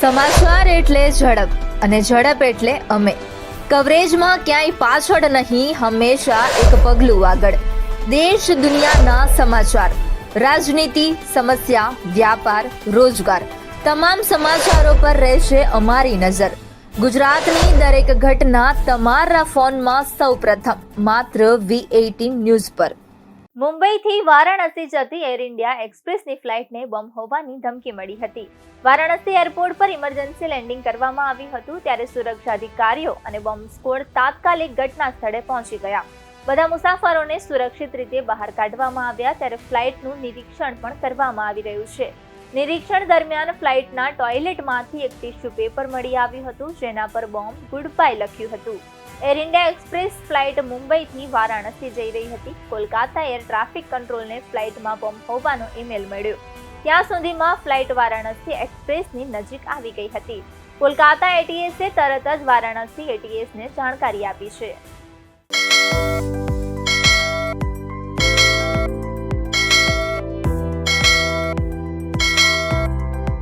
સમાચાર એટલે ઝડપ અને ઝડપ એટલે અમે. કવરેજમાં ક્યાંય પાછળ નહીં, હંમેશા એક પગલું આગળ. દેશ દુનિયાના સમાચાર, રાજનીતિ, સમસ્યા, વ્યાપાર, રોજગાર, તમામ સમાચારો પર રહેશે અમારી નજર. ગુજરાતની દરેક ઘટના તમારા ફોનમાં સૌપ્રથમ માત્ર V18 ન્યૂઝ પર. મુંબઈથી વારાણસી જતી એર ઇન્ડિયા એક્સપ્રેસની ફ્લાઇટને બોમ્બ હોવાની ધમકી મળી હતી. વારાણસી એરપોર્ટ પર ઇમરજન્સી લેન્ડિંગ કરવામાં આવ્યું હતું, ત્યારે સુરક્ષા અધિકારીઓ અને બોમ્બ સ્ક્વોડ તાત્કાલિક ઘટના સ્થળે પહોંચી ગયા. બધા મુસાફરોને સુરક્ષિત રીતે બહાર કાઢવામાં આવ્યા, ત્યારે ફ્લાઇટનું નિરીક્ષણ પણ કરવામાં આવી રહ્યું છે. નિરીક્ષણ દરમિયાન ફ્લાઇટના ટોયલેટમાંથી એક ટિશ્યુ પેપર મળી આવ્યું હતું, જેના પર બોમ્બ ગુડ બાય લખ્યું હતું. એર ઇન્ડિયા એક્સપ્રેસ ફ્લાઇટ મુંબઈથી વારાણસી જઈ રહી હતી. કોલકાતા એર ટ્રાફિક કંટ્રોલને ફ્લાઇટમાં બોમ્બ હોવાનો ઈમેલ મળ્યો. ત્યાં સુધીમાં ફ્લાઇટ વારાણસી એક્સપ્રેસની નજીક આવી ગઈ હતી. કોલકાતા એટીએસે તરત જ વારાણસી એટીએસને જાણકારી આપી છે.